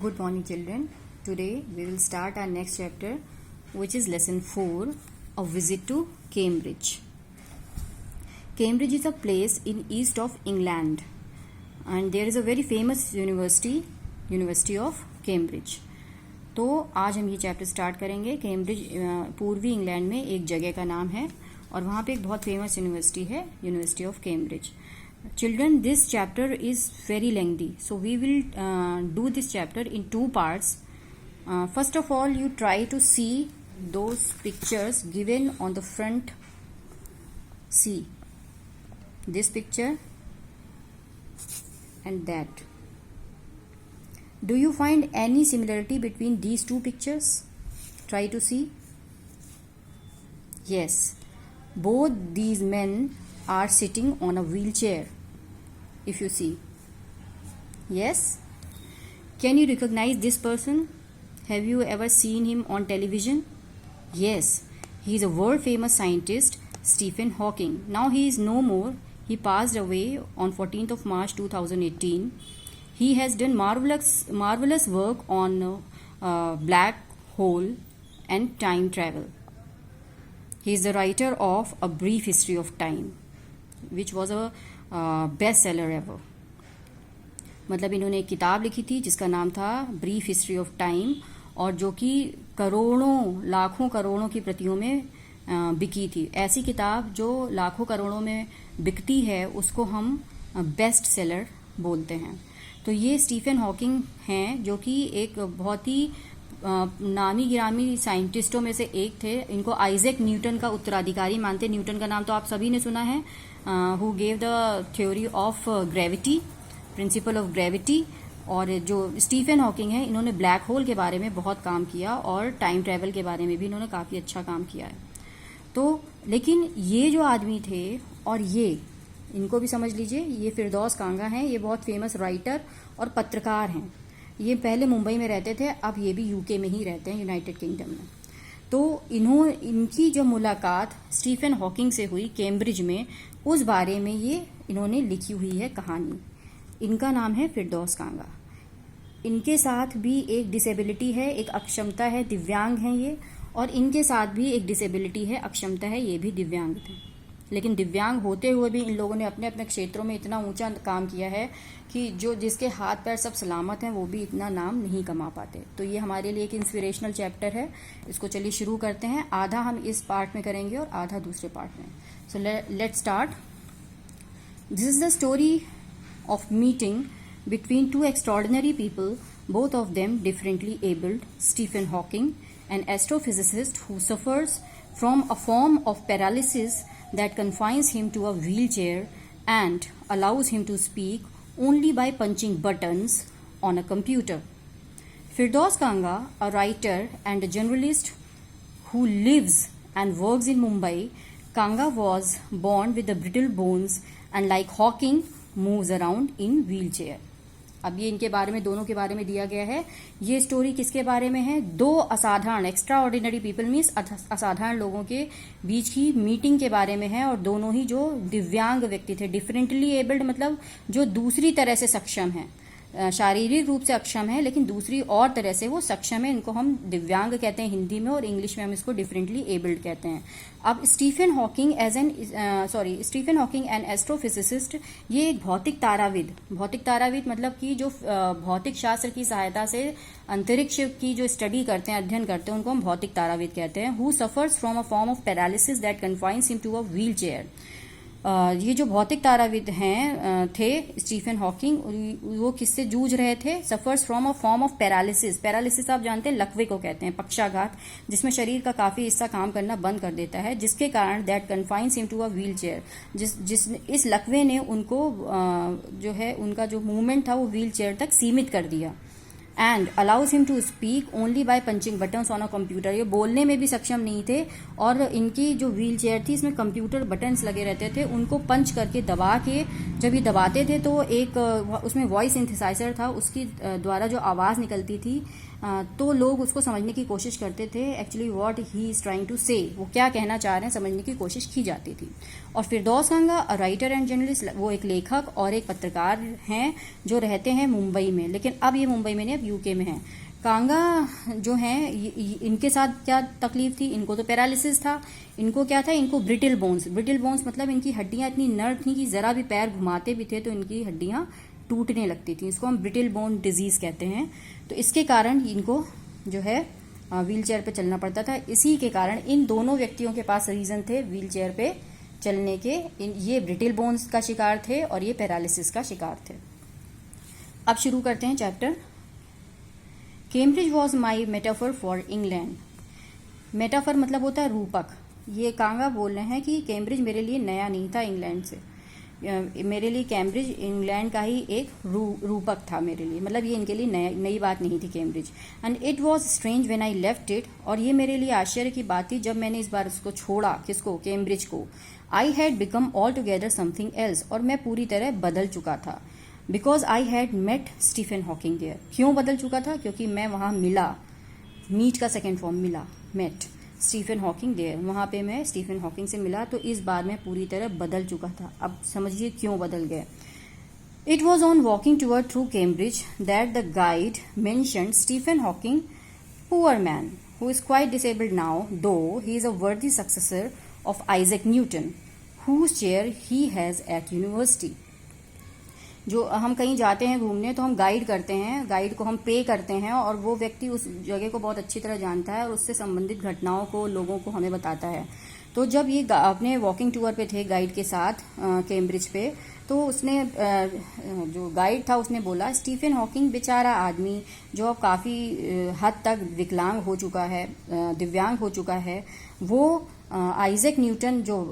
Good morning, children. Today we will start our next chapter, which is lesson 4, a visit to Cambridge. Cambridge is a place in east of England, and there is a very famous university, University of Cambridge. तो आज हम ये chapter start करेंगे. Cambridge पूर्वी England में एक जगह का नाम है और वहाँ पे एक बहुत फेमस यूनिवर्सिटी है, university of Cambridge. Children, this chapter is very lengthy, so we will do this chapter in two parts. First of all, you try to see those pictures given on the front. See this picture and that. Do you find any similarity between these two pictures? Try to see. Yes, both these men are sitting on a wheelchair. If you see, yes, can you recognize this person? Have you ever seen him on television? Yes, he is a world famous scientist, Stephen Hawking. Now he is no more. He passed away on 14th of March 2018. He has done marvelous work on black hole and time travel. He is the writer of A Brief History of Time, which was a best seller ever. मतलब इन्होंने एक किताब लिखी थी जिसका नाम था brief history of time, और जो कि करोड़ों लाखों करोड़ों की प्रतियों में बिकी थी. ऐसी किताब जो लाखों करोड़ों में बिकती है उसको हम बेस्ट सेलर बोलते हैं. तो ये स्टीफन हॉकिंग हैं जो कि एक बहुत ही नामी गिरामी साइंटिस्टों में से एक थे. इनको आइजैक न्यूटन का उत्तराधिकारी मानते. न्यूटन का नाम तो आप सभी ने सुना है, who gave the theory of gravity, principle of gravity. और जो स्टीफन हॉकिंग है इन्होंने ब्लैक होल के बारे में बहुत काम किया और टाइम ट्रैवल के बारे में भी इन्होंने काफ़ी अच्छा काम किया है. तो लेकिन ये जो आदमी थे, और ये इनको भी समझ लीजिए, ये फिरदौस कांगा हैं. ये बहुत फेमस राइटर और पत्रकार हैं. ये पहले मुंबई में रहते थे, अब ये भी यूके में ही रहते हैं, यूनाइटेड किंगडम में. तो इनकी जो मुलाकात स्टीफन हॉकिंग से हुई कैम्ब्रिज में, उस बारे में ये इन्होंने लिखी हुई है कहानी. इनका नाम है फिरदौस कांगा. इनके साथ भी एक डिसेबिलिटी है, एक अक्षमता है, दिव्यांग हैं ये. और इनके साथ भी एक डिसेबिलिटी है, अक्षमता है, ये भी दिव्यांग थे. लेकिन दिव्यांग होते हुए भी इन लोगों ने अपने अपने क्षेत्रों में इतना ऊंचा काम किया है कि जो जिसके हाथ पैर सब सलामत हैं वो भी इतना नाम नहीं कमा पाते. तो ये हमारे लिए एक इंस्पिरेशनल चैप्टर है. इसको चलिए शुरू करते हैं. आधा हम इस पार्ट में करेंगे और आधा दूसरे पार्ट में. So let's start. This is the story of meeting between two extraordinary people, both of them differently abled. Stephen Hawking, an astrophysicist who suffers from a form of paralysis that confines him to a wheelchair and allows him to speak only by punching buttons on a computer. Firdaus Kanga, a writer and a journalist who lives and works in Mumbai. Kanga was born with the brittle bones and like Hawking moves around in wheelchair. अब ये इनके बारे में, दोनों के बारे में दिया गया है. ये स्टोरी किसके बारे में है? दो असाधारण, एक्स्ट्रा ऑर्डिनरी पीपल मीन्स असाधारण लोगों के बीच की मीटिंग के बारे में है. और दोनों ही जो दिव्यांग व्यक्ति थे, डिफरेंटली एबल्ड मतलब जो दूसरी तरह से सक्षम है, शारीरिक रूप से अक्षम है लेकिन दूसरी और तरह से वो सक्षम है. इनको हम दिव्यांग कहते हैं हिंदी में, और इंग्लिश में हम इसको डिफरेंटली एबल्ड कहते हैं. अब Stephen Hawking Stephen Hawking an astrophysicist, ये एक भौतिक ताराविद मतलब कि जो भौतिक शास्त्र की सहायता से अंतरिक्ष की जो स्टडी करते हैं, अध्ययन करते हैं, उनको हम भौतिक ताराविद कहते हैं. Who suffers from a form of paralysis that confines him to a wheelchair. ये जो भौतिक ताराविद हैं थे स्टीफन हॉकिंग, वो किससे जूझ रहे थे? Suffers from a form of paralysis. Paralysis आप जानते हैं, लकवे को कहते हैं, पक्षाघात, जिसमें शरीर का काफी हिस्सा काम करना बंद कर देता है, जिसके कारण that confines him to a wheelchair. इस लकवे ने उनको जो है उनका जो मूवमेंट था वो व्हील चेयर तक सीमित कर दिया. And allows him to speak only by punching buttons on a computer. ये बोलने में भी सक्षम नहीं थे, और इनकी जो व्हील चेयर थी इसमें कंप्यूटर बटन्स लगे रहते थे. उनको पंच करके दबा के जब ये दबाते थे तो एक उसमें वॉइस सिंथेसाइजर था, उसकी द्वारा जो आवाज़ निकलती थी तो लोग उसको समझने की कोशिश करते थे. Actually what he is trying to say, वो क्या कहना चाह रहे हैं समझने की कोशिश की जाती थी. और फिरदौस कांगा राइटर एंड जर्नलिस्ट, वो एक लेखक और एक पत्रकार हैं जो रहते हैं मुंबई में, लेकिन अब ये मुंबई में नहीं, अब यूके में हैं। कांगा जो हैं इनके साथ क्या तकलीफ थी, इनको तो पैरालिसिस था, इनको क्या था, इनको ब्रिटिल बोन्स मतलब इनकी हड्डियां इतनी नर्म थी कि जरा भी पैर घुमाते भी थे तो इनकी हड्डियां टूटने लगती थी। इसको हम ब्रिटिल बोन डिजीज कहते हैं। तो इसके कारण इनको जो है व्हील चेयर पे चलना पड़ता था। इसी के कारण इन दोनों व्यक्तियों के पास रीजन थे व्हील चेयर पे चलने के। ये ब्रिटिल बोन्स का शिकार थे और ये पैरालिसिस का शिकार थे। अब शुरू करते हैं chapter. Cambridge was my metaphor for England. Metaphor मतलब होता है रूपक। ये कांगा बोल रहे हैं कि कैम्ब्रिज मेरे लिए नया नहीं था इंग्लैंड से, मेरे लिए कैम्ब्रिज इंग्लैंड का ही एक रूपक था मेरे लिए, मतलब ये इनके लिए नई बात नहीं थी Cambridge. And it was strange when I left it, और ये मेरे लिए आश्चर्य की बात थी जब मैंने इस बार उसको छोड़ा। किसको? कैम्ब्रिज को। I had become all together something else, और मैं पूरी तरह बदल चुका था। Because I had met Stephen Hawking there. क्यों बदल चुका था? क्योंकि मैं वहां मिला। मीट का सेकेंड फॉर्म मिला, मेट स्टीफन हॉकिंग देयर, वहां पे मैं स्टीफन हॉकिंग से मिला। तो इस बार मैं पूरी तरह बदल चुका था। अब समझिए क्यों बदल गए। It was on walking toward through Cambridge that the guide mentioned Stephen Hawking, poor man who is quite disabled now, though he is a worthy successor of Isaac Newton, whose chair he has at university. जो हम कहीं जाते हैं घूमने तो हम guide करते हैं, गाइड को हम पे करते हैं, और वो व्यक्ति उस जगह को बहुत अच्छी तरह जानता है और उससे संबंधित घटनाओं को, लोगों को हमें बताता है। तो जब ये अपने वॉकिंग टूर पे थे गाइड के साथ कैम्ब्रिज पे, तो उसने जो गाइड था उसने बोला स्टीफन हॉकिंग बेचारा आदमी जो अब काफ़ी हद तक विकलांग हो चुका है, दिव्यांग हो चुका है, वो आइजैक न्यूटन जो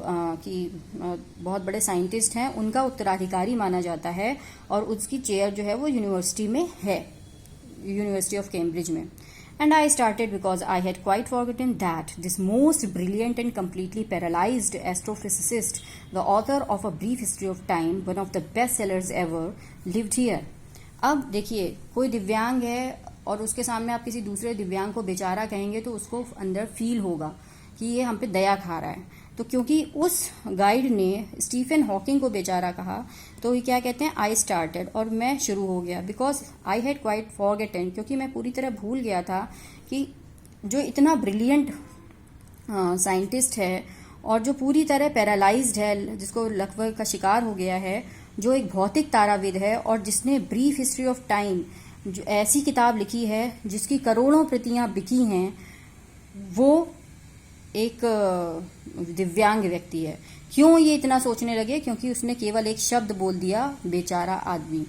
कि बहुत बड़े साइंटिस्ट हैं उनका उत्तराधिकारी माना जाता है, और उसकी चेयर जो है वो यूनिवर्सिटी में है, यूनिवर्सिटी ऑफ कैम्ब्रिज में। And I started because I had quite forgotten that this most brilliant and completely paralyzed astrophysicist, the author of A Brief History of Time, one of the best sellers ever, lived here. अब देखिए, कोई दिव्यांग है और उसके सामने आप किसी दूसरे दिव्यांग को बेचारा कहेंगे तो उसको अंदर फील होगा कि ये हम पे दया खा रहा है। तो क्योंकि उस गाइड ने स्टीफन हॉकिंग को बेचारा कहा, तो ये क्या कहते हैं, आई स्टार्टेड, और मैं शुरू हो गया। Because I had quite forgotten, क्योंकि मैं पूरी तरह भूल गया था कि जो इतना ब्रिलियंट साइंटिस्ट है और जो पूरी तरह पैरालाइज्ड है, जिसको लकवा का शिकार हो गया है, जो एक भौतिक ताराविद है और जिसने ब्रीफ हिस्ट्री ऑफ टाइम जो ऐसी किताब लिखी है जिसकी करोड़ों प्रतियां बिकी हैं, वो एक दिव्यांग व्यक्ति है। क्यों ये इतना सोचने लगे? क्योंकि उसने केवल एक शब्द बोल दिया, बेचारा आदमी।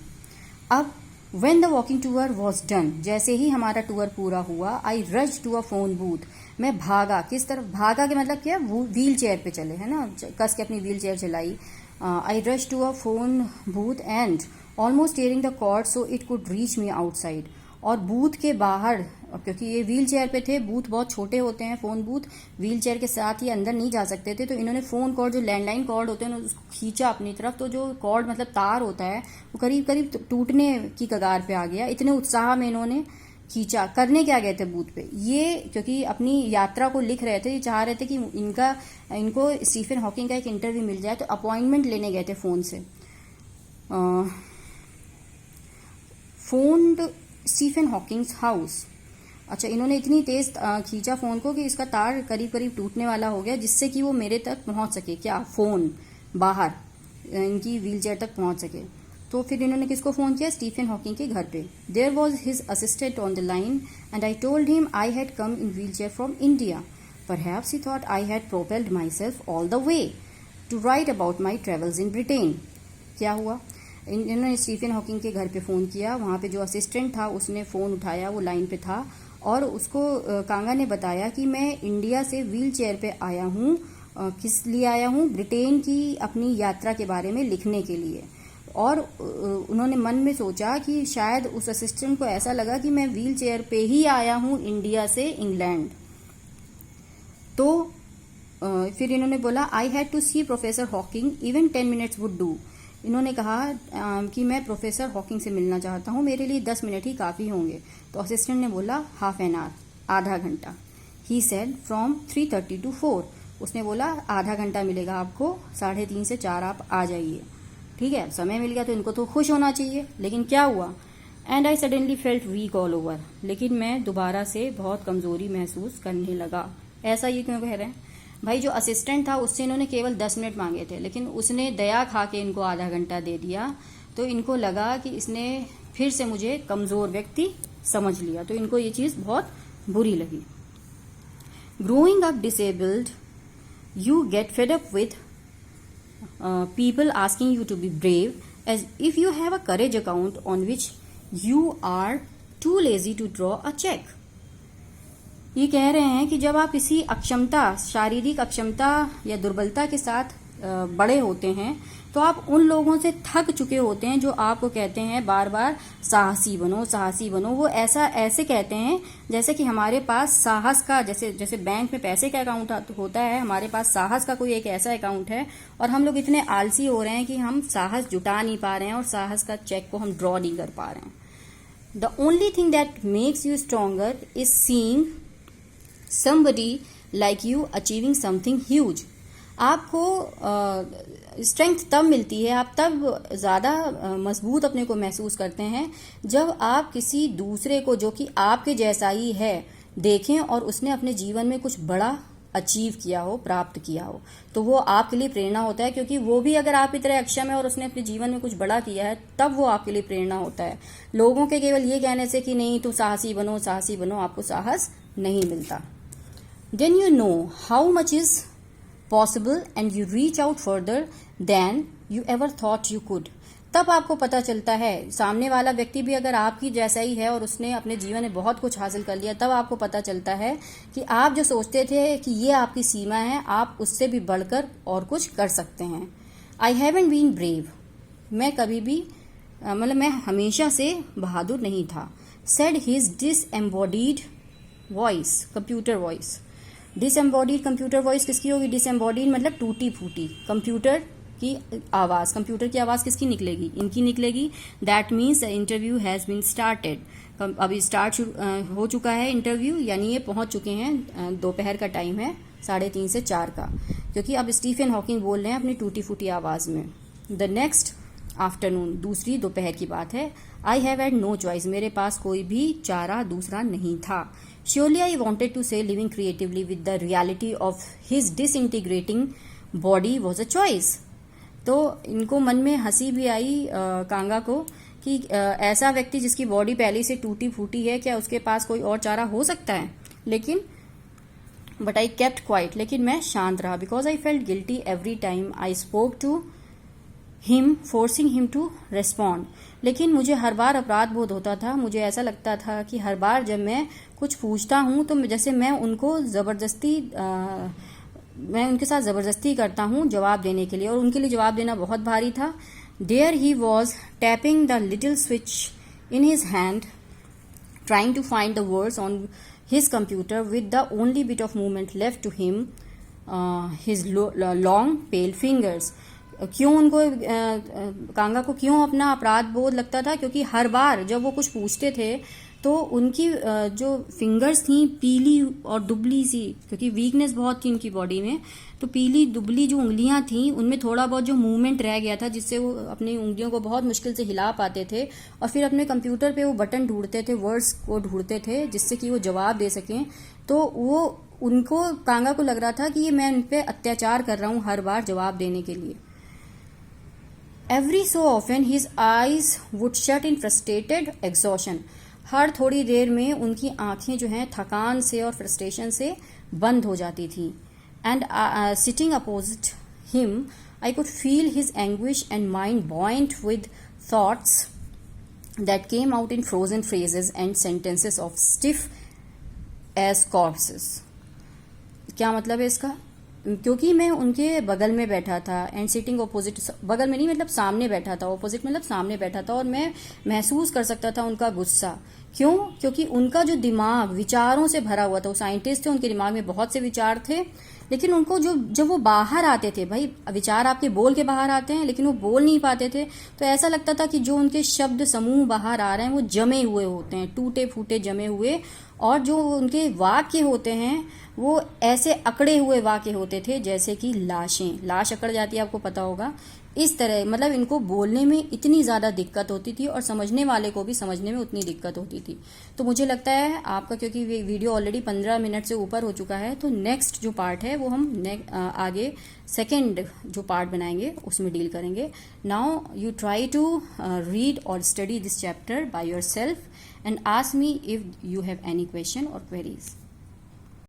अब when the walking tour was done, जैसे ही हमारा टूर पूरा हुआ, I rush to a phone booth, मैं भागा। किस तरफ भागा? के मतलब क्या? व्हील चेयर पे चले, है ना, कस के अपनी व्हील चेयर चलाई। I rush to a phone booth and almost tearing the cord so it could reach me outside, और बूथ के बाहर, क्योंकि ये व्हील चेयर पे थे, बूथ बहुत छोटे होते हैं, फोन बूथ व्हील चेयर के साथ ही अंदर नहीं जा सकते थे, तो इन्होंने फोन कॉर्ड, जो लैंडलाइन कॉर्ड होते हैं, उसको खींचा अपनी तरफ। तो जो कॉर्ड मतलब तार होता है वो करीब करीब टूटने की कगार पे आ गया। इतने उत्साह में इन्होंने खींचा। करने क्या गए थे बूथ पे? ये क्योंकि अपनी यात्रा को लिख रहे थे, ये चाह रहे थे कि इनको स्टीफन हॉकिंग का एक इंटरव्यू मिल जाए, तो अपॉइंटमेंट लेने गए थे फोन से। Phone Stephen Hawking's house. अच्छा, इन्होंने इतनी तेज खींचा फोन को कि इसका तार करीब करीब टूटने वाला हो गया, जिससे कि वो मेरे तक पहुंच सके। क्या? फोन बाहर इनकी व्हीलचेयर तक पहुंच सके। तो फिर इन्होंने किसको फोन किया? स्टीफन हॉकिंग के घर पे। There was his assistant on the line and I told him I had come in wheelchair from India. Perhaps he thought I had propelled myself all the way to write about my travels in Britain. क्या हुआ? इन्होंने Stephen Hawking के घर पे phone किया। वहाँ पे जो असिस्टेंट था उसने फ़ोन उठाया, वो लाइन पे था, और उसको कांगा ने बताया कि मैं इंडिया से व्हील चेयर पे आया हूँ। किस लिए आया हूँ? ब्रिटेन की अपनी यात्रा के बारे में लिखने के लिए। और उन्होंने मन में सोचा कि शायद उस असिस्टेंट को ऐसा लगा कि मैं व्हील चेयर पे ही आया हूँ इंडिया से इंग्लैंड। तो फिर इन्होंने बोला I had to see professor Hawking, even 10 minutes would do. इन्होंने कहा कि मैं प्रोफेसर हॉकिंग से मिलना चाहता हूँ, मेरे लिए 10 मिनट ही काफ़ी होंगे। तो असिस्टेंट ने बोला हाफ एन आवर, आधा घंटा। He said from 3:30 to 4। उसने बोला आधा घंटा मिलेगा आपको, 3:30 से 4 आप आ जाइए। ठीक है, समय मिल गया तो इनको तो खुश होना चाहिए। लेकिन क्या हुआ? And I suddenly felt weak all over, लेकिन मैं दोबारा से बहुत कमज़ोरी महसूस करने लगा। ऐसा ये क्यों कह रहे हैं भाई? जो असिस्टेंट था उससे इन्होंने केवल 10 मिनट मांगे थे, लेकिन उसने दया खा के इनको आधा घंटा दे दिया, तो इनको लगा कि इसने फिर से मुझे कमज़ोर व्यक्ति समझ लिया, तो इनको ये चीज़ बहुत बुरी लगी। Growing up disabled, you get fed up with people asking you to be brave, as if you have a courage account on which you are too lazy to draw a check. ये कह रहे हैं कि जब आप किसी अक्षमता, शारीरिक अक्षमता या दुर्बलता के साथ बड़े होते हैं, तो आप उन लोगों से थक चुके होते हैं जो आपको कहते हैं बार बार साहसी बनो, साहसी बनो। वो ऐसे कहते हैं जैसे कि हमारे पास साहस का, जैसे बैंक में पैसे का अकाउंट होता है, हमारे पास साहस का कोई एक ऐसा अकाउंट है, और हम लोग इतने आलसी हो रहे हैं कि हम साहस जुटा नहीं पा रहे हैं और साहस का चेक को हम ड्रॉ नहीं कर पा रहे हैं। The only thing that makes you stronger is seeing somebody like you achieving something huge. आपको स्ट्रेंथ तब मिलती है, आप तब ज़्यादा मजबूत अपने को महसूस करते हैं जब आप किसी दूसरे को जो कि आपके जैसा ही है देखें और उसने अपने जीवन में कुछ बड़ा अचीव किया हो, प्राप्त किया हो, तो वो आपके लिए प्रेरणा होता है, क्योंकि वो भी अगर आप की तरह अक्षम है और उसने अपने जीवन में कुछ बड़ा किया है, तब वो आपके लिए प्रेरणा होता है। लोगों के केवल ये कहने से कि नहीं तुम साहसी बनो, साहसी बनो, आपको साहस नहीं मिलता। Then you know how much is possible and you reach out further than you ever thought you could. तब आपको पता चलता है, सामने वाला व्यक्ति भी अगर आपकी जैसा ही है और उसने अपने जीवन में बहुत कुछ हासिल कर लिया, तब आपको पता चलता है कि आप जो सोचते थे कि ये आपकी सीमा है, आप उससे भी बढ़कर और कुछ कर सकते हैं। I haven't been brave. मैं कभी भी मैं हमेशा से बहादुर नहीं था। Said his disembodied voice, computer voice. Disembodied computer voice किसकी होगी? डिसएम्बॉडीड मतलब टूटी फूटी। कंप्यूटर की आवाज़, कंप्यूटर की आवाज़ किसकी निकलेगी? इनकी निकलेगी। That means the interview has been started. अभी स्टार्ट हो चुका है इंटरव्यू, यानी ये पहुंच चुके हैं। दोपहर का टाइम है, 3:30 से 4 का, क्योंकि अब स्टीफन हॉकिंग बोल रहे हैं अपनी टूटी फूटी आवाज़ में। द नेक्स्ट आफ्टरनून, दूसरी दोपहर की बात है। I have had no choice, मेरे पास कोई भी चारा दूसरा नहीं था। Surely I wanted to say living creatively with the reality of his disintegrating body was a choice. तो इनको मन में हंसी भी आई कांगा को कि ऐसा व्यक्ति जिसकी बॉडी पहले से टूटी फूटी है, क्या उसके पास कोई और चारा हो सकता है? लेकिन बट आई केप्ट क्वाइट, लेकिन मैं शांत रहा। Because I felt guilty every time I spoke to him forcing him to respond. लेकिन मुझे हर बार अपराध बोध होता था, मुझे ऐसा लगता था कि हर बार जब मैं कुछ पूछता हूँ तो जैसे मैं उनके साथ ज़बरदस्ती करता हूँ जवाब देने के लिए, और उनके लिए जवाब देना बहुत भारी था। There he was tapping the little switch in his hand, trying to find the words on his computer with the only bit of movement left to him, his long pale fingers. क्यों उनको कांगा को क्यों अपना अपराध बोध लगता था? क्योंकि हर बार जब वो कुछ पूछते थे तो उनकी जो फिंगर्स थी पीली और दुबली सी, क्योंकि वीकनेस बहुत थी उनकी बॉडी में, तो पीली दुबली जो उंगलियां थी उनमें थोड़ा बहुत जो मूवमेंट रह गया था, जिससे वो अपनी उंगलियों को बहुत मुश्किल से हिला पाते थे, और फिर अपने कंप्यूटर पे वो बटन ढूंढते थे, वर्ड्स को ढूंढते थे जिससे कि वो जवाब दे सकें। तो वो उनको कांगा को लग रहा था कि ये मैं उन पर अत्याचार कर रहा हूँ हर बार जवाब देने के लिए। Every so often his eyes would shut in frustrated exhaustion. हर थोड़ी देर में उनकी आंखें जो हैं थकान से और फ्रस्ट्रेशन से बंद हो जाती थी। And sitting opposite him, I could feel his anguish and mind buoyant with thoughts that came out in frozen phrases and sentences of stiff as corpses. क्या मतलब है इसका? क्योंकि मैं उनके बगल में बैठा था, एंड सिटिंग ऑपोजिट, बगल में नहीं मतलब सामने बैठा था, ऑपोजिट मतलब सामने बैठा था, और मैं महसूस कर सकता था उनका गुस्सा। क्यों? क्योंकि उनका जो दिमाग विचारों से भरा हुआ था, वो साइंटिस्ट थे, उनके दिमाग में बहुत से विचार थे, लेकिन उनको जब वो बाहर आते थे, भाई विचार आपके बोल के बाहर आते हैं, लेकिन वो बोल नहीं पाते थे, तो ऐसा लगता था कि जो उनके शब्द समूह बाहर आ रहे हैं वो जमे हुए होते हैं, टूटे फूटे जमे हुए, और जो उनके वाक्य होते हैं वो ऐसे अकड़े हुए वाक्य होते थे जैसे कि लाशें। लाश अकड़ जाती है, आपको पता होगा, इस तरह मतलब इनको बोलने में इतनी ज़्यादा दिक्कत होती थी और समझने वाले को भी समझने में उतनी दिक्कत होती थी। तो मुझे लगता है आपका, क्योंकि वीडियो ऑलरेडी 15 मिनट से ऊपर हो चुका है, तो नेक्स्ट जो पार्ट है वो हम आगे सेकेंड जो पार्ट बनाएंगे उसमें डील करेंगे। Now you try to read और study this chapter by yourself and ask me if you have any question और क्वेरीज।